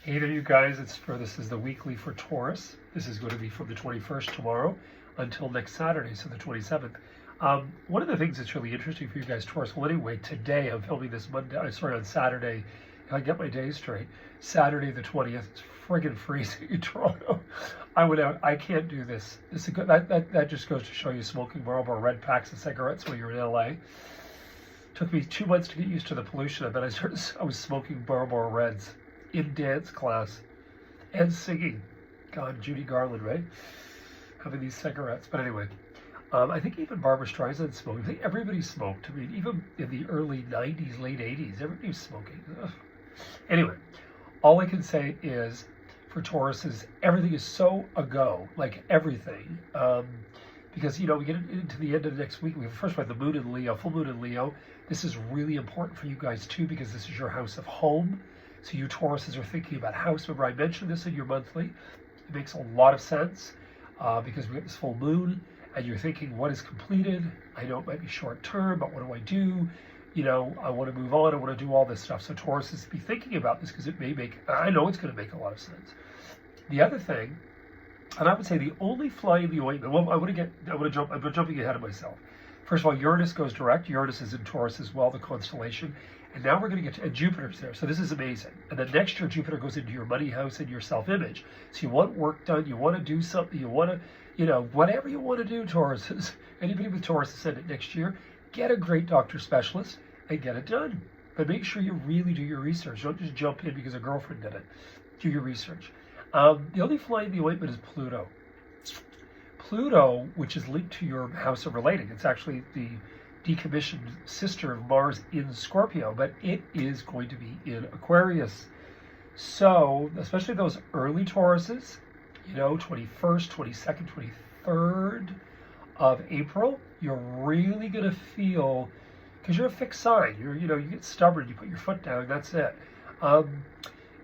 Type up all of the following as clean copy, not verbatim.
Hey there, you guys. This is the weekly for Taurus. This is going to be from the 21st tomorrow until next Saturday, so the 27th. One of the things that's really interesting for you guys, Taurus. Well, anyway, today I'm filming this on Saturday. If I get my days straight, Saturday the 20th. It's friggin' freezing in Toronto. I went out. I can't do this. This is good. That just goes to show you smoking Marlboro red packs of cigarettes when you're in LA. Took me 2 months to get used to the pollution. I was smoking Marlboro Reds in dance class and singing. God, Judy Garland, right? Having these cigarettes. But anyway, I think even Barbara Streisand smoked. I think everybody smoked. I mean, even in the early 90s, late 80s, everybody was smoking. Ugh. Anyway, all I can say is for Taurus is everything is so a-go, like everything. Because, we get into the end of the next week. We have first the moon in Leo, full moon in Leo. This is really important for you guys too, because this is your house of home. So you Tauruses are thinking about house. Remember, I mentioned this in your monthly. It makes a lot of sense because we have this full moon, and you're thinking, what is completed? I know it might be short term, but what do I do? I want to move on. I want to do all this stuff. So Tauruses be thinking about this because it may make. I know it's going to make a lot of sense. The other thing, and I would say the only fly in the ointment. Well, I'm jumping ahead of myself. First of all, Uranus goes direct. Uranus is in Taurus as well, the constellation. And now we're going to get to, and Jupiter's there. So this is amazing. And then next year, Jupiter goes into your money house and your self-image. So you want work done, you want to do something, you want to, whatever you want to do, Tauruses. Anybody with Taurus ascendant next year, get a great doctor specialist and get it done. But make sure you really do your research. Don't just jump in because a girlfriend did it. Do your research. The only fly in the ointment is Pluto. Pluto, which is linked to your house of relating. It's actually the decommissioned sister of Mars in Scorpio, but it is going to be in Aquarius. So, especially those early Tauruses, 21st, 22nd, 23rd of April, you're really going to feel, because you're a fixed sign, you get stubborn, you put your foot down, that's it.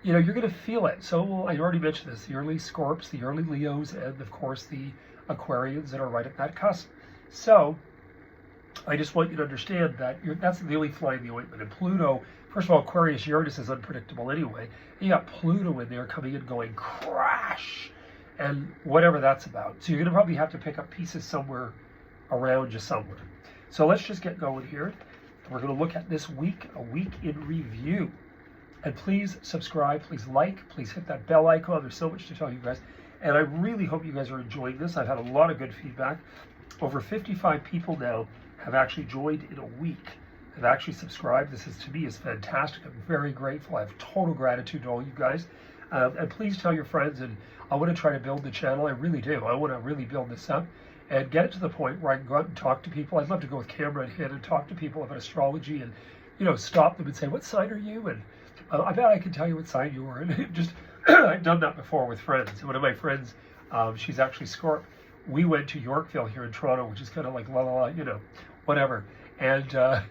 You're going to feel it. So I already mentioned this, the early Scorps, the early Leos, and of course the Aquarians that are right at that cusp. So I just want you to understand that that's the only fly in the ointment. And Pluto, first of all, Aquarius, Uranus is unpredictable anyway. You got Pluto in there coming in going crash, and whatever that's about. So you're going to probably have to pick up pieces somewhere around you somewhere. So let's just get going here. We're going to look at this week, a week in review. And please subscribe, please like, please hit that bell icon. There's so much to tell you guys. And I really hope you guys are enjoying this. I've had a lot of good feedback. Over 55 people now have actually joined in a week, have actually subscribed. This is, to me, is fantastic. I'm very grateful. I have total gratitude to all you guys. And please tell your friends. And I want to try to build the channel. I really do. I want to really build this up and get it to the point where I can go out and talk to people. I'd love to go with camera in hand and talk to people about astrology and, stop them and say, what sign are you? And I bet I can tell you what sign you are. And just, I've done that before with friends. One of my friends, she's actually Scorp. We went to Yorkville here in Toronto, which is kind of like whatever. And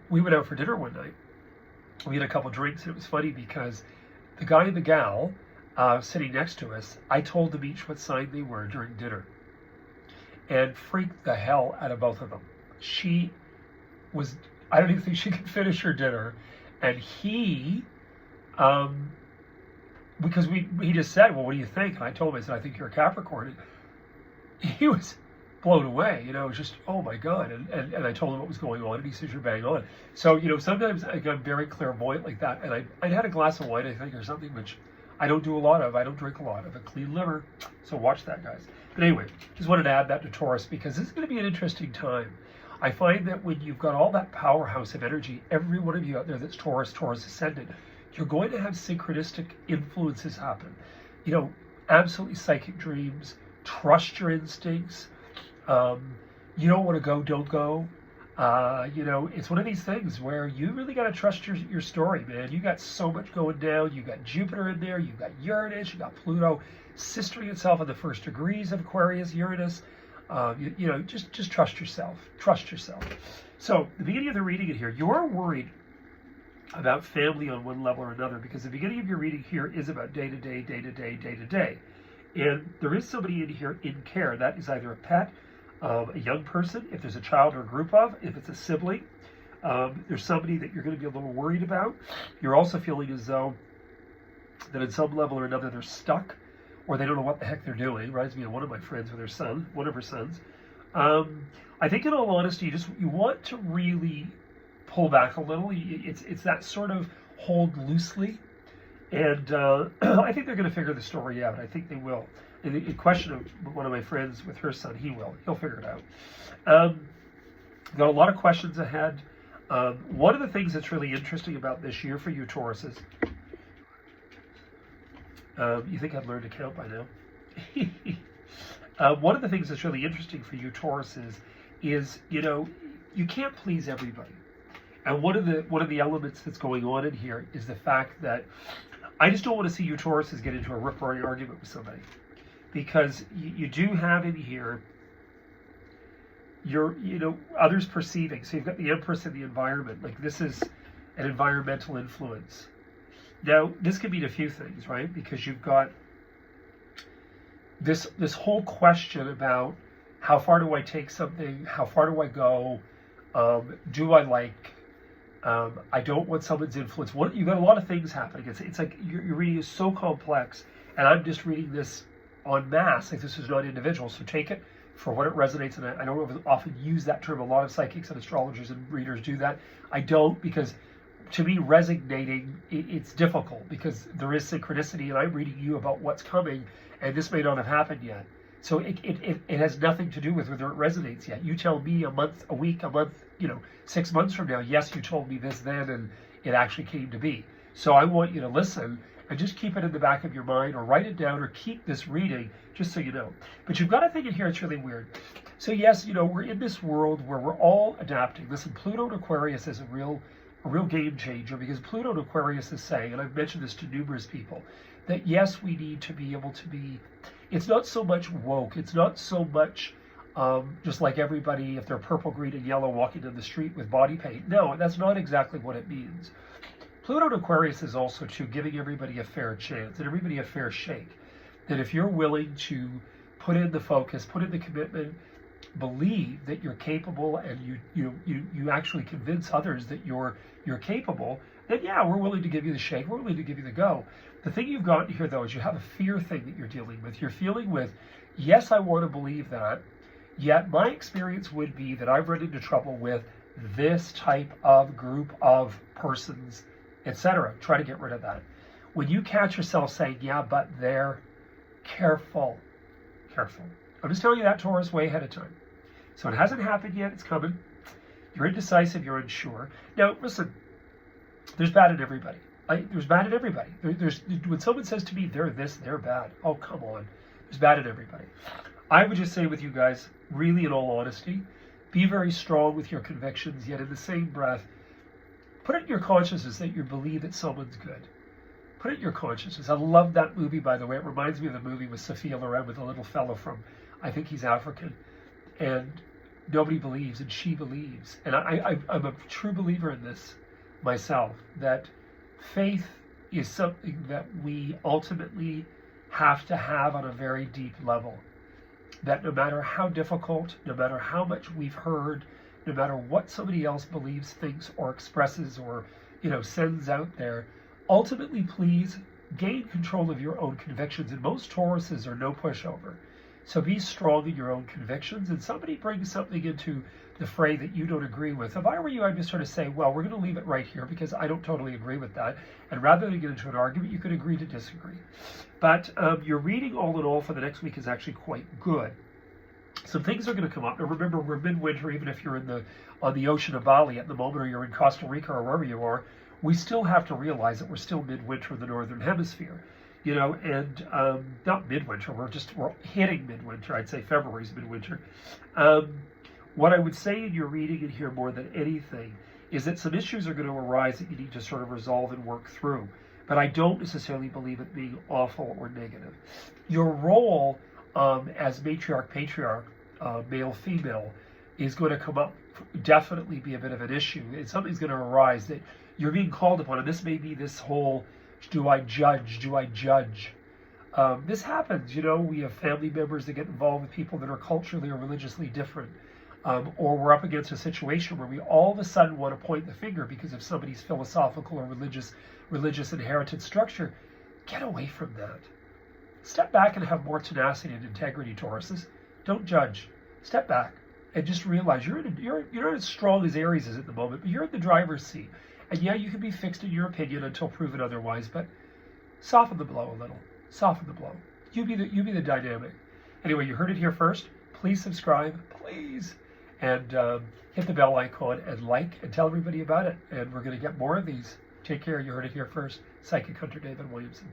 we went out for dinner one night. We had a couple drinks, and it was funny because the guy and the gal sitting next to us, I told them each what sign they were during dinner, and freaked the hell out of both of them. She was, I don't even think she could finish her dinner, and he, because he just said, well, what do you think? And I told him, I said, I think you're a Capricorn. And he was blown away, it was just, oh my God. And I told him what was going on, and he says, you're bang on. So, sometimes I'm very clairvoyant like that. And I'd had a glass of wine, I think, or something, which I don't do a lot of. I don't drink a lot of a clean liver. So watch that, guys. But anyway, just wanted to add that to Taurus because this is going to be an interesting time. I find that when you've got all that powerhouse of energy, every one of you out there that's Taurus ascendant, you're going to have synchronistic influences happen. Absolutely psychic dreams, trust your instincts. You don't want to go, don't go. It's one of these things where you really got to trust your story, man. You got so much going down. You got Jupiter in there. You got Uranus. You got Pluto sistering itself in the first degrees of Aquarius, Uranus. Just trust yourself. Trust yourself. So the beginning of the reading in here, you're worried about family on one level or another because the beginning of your reading here is about day to day, day to day, day to day. And there is somebody in here in care. That is either a pet, a young person, if there's a child or a group of, if it's a sibling, there's somebody that you're going to be a little worried about. You're also feeling as though that at some level or another they're stuck, or they don't know what the heck they're doing. Reminds me of one of my friends with one of her sons. I think in all honesty, you want to really pull back a little. It's that sort of hold loosely, and I think they're going to figure the story out. I think they will. In the question of one of my friends with her son, he'll figure it out. Got a lot of questions ahead. One of the things that's really interesting about this year for you Tauruses, you think I've learned to count by now? One of the things that's really interesting for you Tauruses is, you can't please everybody. And one of the elements that's going on in here is the fact that I just don't want to see you Tauruses get into a rip-roaring argument with somebody, because you do have in here others perceiving. So you've got the Empress in the environment. Like, this is an environmental influence. Now, this could mean a few things, right? Because you've got this whole question about how far do I take something? How far do I go? Do I like? I don't want someone's influence. You've got a lot of things happening. It's like your reading is so complex, and I'm just reading this en masse. Like, this is not individual, so take it for what it resonates. And I don't often use that term. A lot of psychics and astrologers and readers do that. I don't, because to me, resonating, it's difficult, because there is synchronicity, and I'm reading you about what's coming, and this may not have happened yet. So it has nothing to do with whether it resonates yet. You tell me a month, a week, a month, 6 months from now, yes, you told me this then, and it actually came to be. So I want you to listen and just keep it in the back of your mind, or write it down, or keep this reading, just so you know. But you've got a thing in here, it's really weird. So yes, we're in this world where we're all adapting. Listen, Pluto in Aquarius is a real game changer, because Pluto in Aquarius is saying, and I've mentioned this to numerous people, that yes, we need to be able to be, it's not so much woke, it's not so much just like everybody, if they're purple, green, and yellow, walking down the street with body paint. No, that's not exactly what it means. Pluto in Aquarius is also to giving everybody a fair chance and everybody a fair shake. That if you're willing to put in the focus, put in the commitment, believe that you're capable, and you actually convince others that you're capable, then yeah, we're willing to give you the shake, we're willing to give you the go. The thing you've got here, though, is you have a fear thing that you're dealing with. You're feeling with, yes, I want to believe that, yet my experience would be that I've run into trouble with this type of group of persons, etc. Try to get rid of that. When you catch yourself saying, yeah, but they're, careful. I'm just telling you that, Taurus, way ahead of time. So it hasn't happened yet, it's coming. You're indecisive, you're unsure. Now, listen, there's bad in everybody. There's bad in everybody. When someone says to me, they're this, they're bad. Oh, come on. There's bad in everybody. I would just say with you guys, really in all honesty, be very strong with your convictions, yet in the same breath, put it in your consciousness that you believe that someone's good. Put it in your consciousness. I love that movie, by the way. It reminds me of the movie with Sophia Loren, with a little fellow from, I think he's African, and nobody believes, and she believes. And I'm a true believer in this myself, that faith is something that we ultimately have to have on a very deep level. That no matter how difficult, no matter how much we've heard, no matter what somebody else believes, thinks, or expresses, or sends out there, ultimately, please gain control of your own convictions. And most Tauruses are no pushover. So be strong in your own convictions. And somebody brings something into the fray that you don't agree with. If I were you, I'd just sort of say, well, we're going to leave it right here because I don't totally agree with that. And rather than get into an argument, you could agree to disagree. But your reading, all in all, for the next week is actually quite good. Some things are going to come up. Now remember, we're midwinter, even if you're on the ocean of Bali at the moment, or you're in Costa Rica, or wherever you are. We still have to realize that we're still midwinter in the Northern Hemisphere, and not midwinter, we're hitting midwinter. I'd say February's midwinter. What I would say in your reading in here more than anything is that some issues are going to arise that you need to sort of resolve and work through. But I don't necessarily believe it being awful or negative. Your role as matriarch, patriarch, male, female, is going to come up, definitely be a bit of an issue. And something's going to arise that you're being called upon. And this may be this whole, do I judge? This happens, we have family members that get involved with people that are culturally or religiously different. Or we're up against a situation where we all of a sudden want to point the finger because of somebody's philosophical or religious inherited structure. Get away from that. Step back and have more tenacity and integrity, Tauruses. Don't judge. Step back and just realize you're not as strong as Aries is at the moment, but you're in the driver's seat. And yeah, you can be fixed in your opinion until proven otherwise, but soften the blow a little. Soften the blow. You be the dynamic. Anyway, you heard it here first. Please subscribe, please, and hit the bell icon and like and tell everybody about it. And we're going to get more of these. Take care. You heard it here first. Psychic Hunter David Williamson.